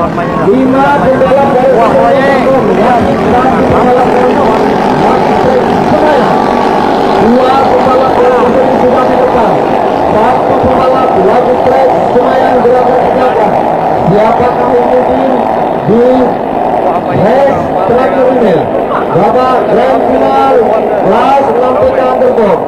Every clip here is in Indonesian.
5 pembalap dua pembalap sudah di depan, satu pembalap lagi trek Senayan gerakan ke belakang. Siapakah ini di race terakhir ini? Babak grand final kelas Lampika Underdog.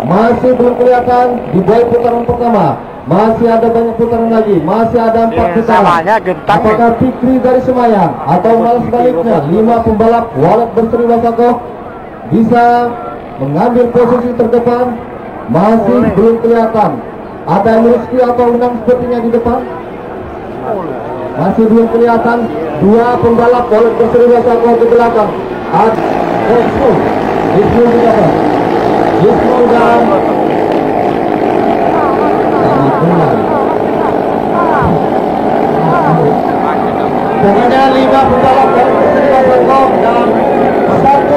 Masih belum kelihatan di boy putaran pertama. Masih ada banyak putaran lagi. Masih ada 4 putaran. Apakah Fikri dari Semayang atau malah sebaliknya 5 pembalap Walet Berseri Wasako bisa mengambil posisi terdepan? Masih belum kelihatan. Ada Rizky atau Unang sepertinya di depan. Masih belum kelihatan. 2 pembalap Walet Berseri Wasako di belakang. Ada Ismul di depan. Ismul dan pokoknya 5 pembalap Walet Berseri Wasako dan 1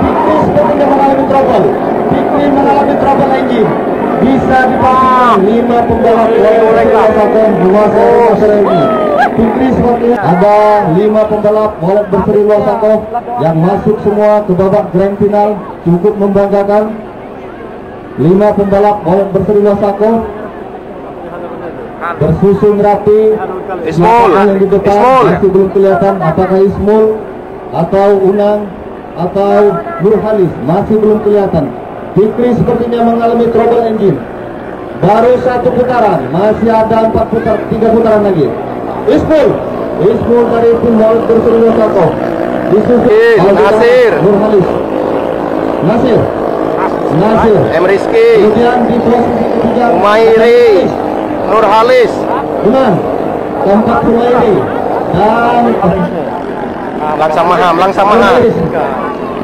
Fikri sepertinya mengalami trouble. Fikri mengalami trouble engine. Bisa dipastikan 5 pembalap Walet Berseri Wasako menguasai masalah ini. Fikri sepertinya ada 5 pembalap Walet Berseri Wasako yang masuk semua ke babak grand final. Cukup membanggakan. 5 pembalap Walet Berseri Wasako bersusun rapi. Ismul yang di depan masih belum kelihatan. Apakah Ismul atau Unang atau Nurhalis masih belum kelihatan. Fikri sepertinya mengalami trouble engine. Baru 1 putaran, masih ada 3 putaran lagi. Ismul dari tim Walet Berseri Wasako disusul Nasir Nurhalis, Nasir Rizky, kemudian di posisi ketiga Umairi, Nurhalis, Benar, keempat Umairi dan Langsamaha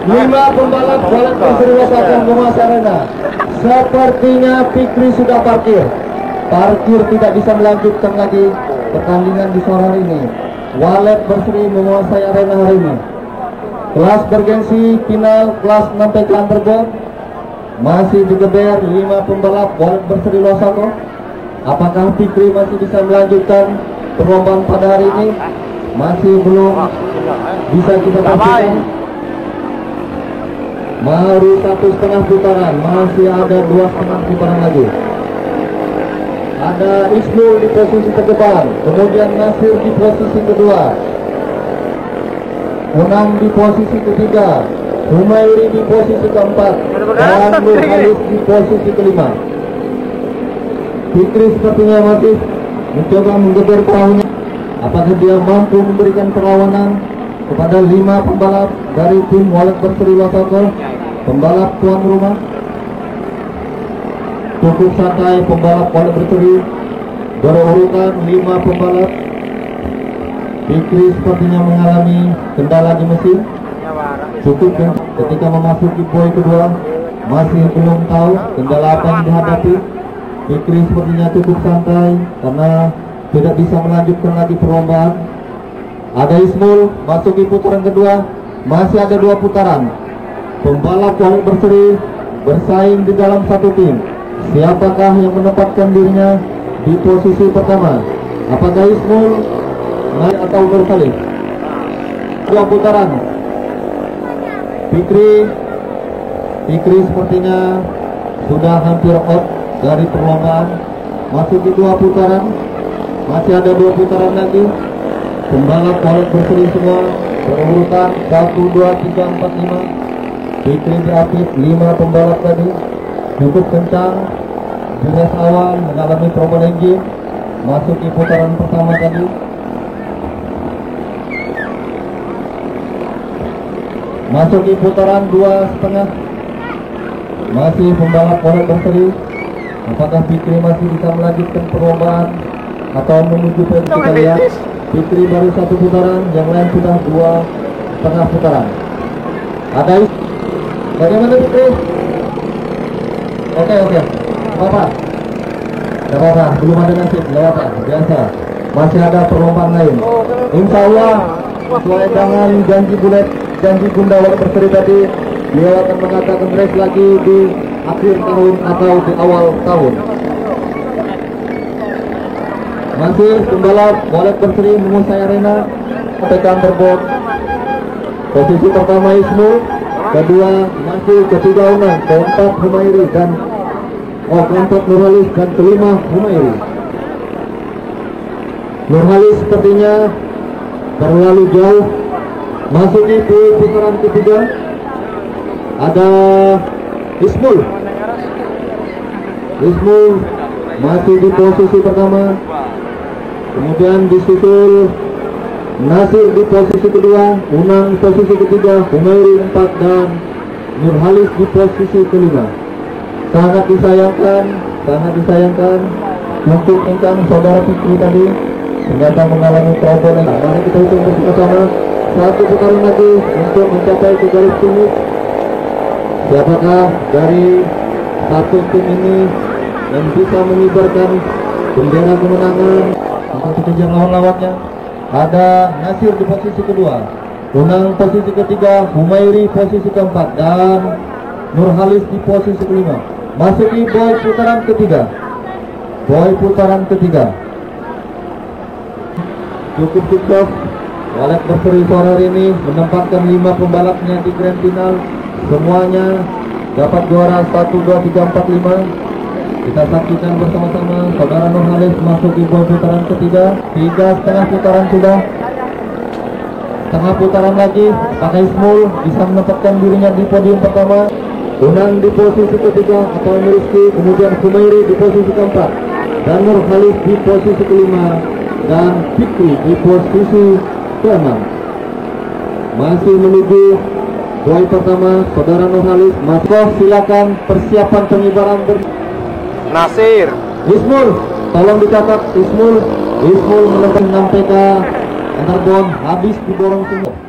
5 pembalap Walet Berseri Wasako menguasai arena. Sepertinya Fikri sudah parkir tidak bisa melanjutkan lagi pertandingan di sore hari ini. Walet Berseri menguasai arena hari ini. Kelas bergensi final kelas 6 PK Underdog masih digeber 5 pembalap Walet Berseri Wasako. Apakah Fikri masih bisa melanjutkan perlombaan pada hari ini? Masih belum bisa kita pastikan. Baru 1,5 putaran, masih ada 2,5 putaran lagi. Ada Ismul di posisi terdepan, kemudian Nasir di posisi kedua, Unang di posisi ketiga, Humairi di posisi keempat, dan Nurhalis di posisi kelima. Fikri sepertinya masih mencoba menggeber perahunya. Apakah dia mampu memberikan perlawanan kepada 5 pembalap dari tim Walet Berseri Wasako, pembalap tuan rumah? Cukup santai pembalap Walet Berseri, berurutan 5 pembalap. Fikri sepertinya mengalami kendala di mesin. Cukup ketika memasuki boy kedua, masih belum tahu kendala apa yang dihadapi. Fikri sepertinya cukup santai karena tidak bisa melanjutkan lagi perlombaan. Ada Ismul masuki putaran kedua, masih ada 2 putaran. Pembalap Walet Berseri bersaing di dalam satu tim. Siapakah yang menempatkan dirinya di posisi pertama? Apakah Ismul atau Nurhalis? 2 putaran. Fikri sepertinya sudah hampir out dari perlombaan. Masuk di 2 putaran, masih ada 2 putaran lagi. Pembalap Walet Berseri semua berurutan 1, 2, 3, 4, 5. Fikri diapit 5 pembalap tadi. Cukup kencang di race awal, mengalami trouble engine. Masuk di putaran pertama tadi. Masuk di putaran 2,5. Masih pembalap Walet Berseri. Apakah Fikri masih bisa melanjutkan perlombaan atau menuju ke kita lihat? Fikri baru 1 putaran, yang lain sudah 2,5 putaran. Ada bagaimana Fikri? Oke. Gak apa-apa, belum ada nasib, gak apa-apa, biasa. Masih ada perlombaan lain. Insya Allah sesuai dengan janji Bunda Walet Berseri tadi, beliau akan mengadakan race lagi di akhir tahun atau di awal tahun. Masih pembalap boleh berseri menguasai arena. Tekan terbot. Posisi pertama Ismul, kedua masih, ketiga Unang, keempat Humairi dan keempat Nurhalis dan kelima Humairi. Nurhalis sepertinya terlalu jauh. Masuk di putaran ketiga ada Ismul. Ismul masih di posisi pertama. Kemudian disusul Nasir di posisi kedua, Unang posisi ketiga, Humairi 4 dan Nurhalis di posisi kelima. Sangat disayangkan untuk ingkang saudara Fikri tadi ternyata mengalami trouble. Mari kita hitung bersama-sama satu putaran lagi untuk mencapai ke garis finish. Siapakah dari satu tim ini yang bisa mengibarkan bendera kemenangan untuk dikejar lawan-lawannya? Ada Nasir di posisi kedua, Unang posisi ketiga, Humairi posisi keempat dan Nurhalis di posisi kelima. Masuki boy putaran ketiga. Cukup sukses Walek berseri sore hari ini menempatkan 5 pembalapnya di grand final. Semuanya dapat juara 1, 2, 3, 4, 5. Kita saksikan bersama-sama saudara Nurhalis masuk di putaran ketiga. 3,5 putaran sudah. Setengah putaran lagi, apakah Ismul bisa menempatkan dirinya di podium pertama? Unang di posisi ketiga atau Rizky, kemudian Humairi di posisi keempat dan Nurhalis di posisi kelima dan Fikri di posisi keenam. Masih menuju boy pertama saudara Nurhalis. Mas silakan persiapan pengibaran Nasir. Ismul, tolong dicatat Ismul menempatkan 6 PK Enterbon habis diborong semua.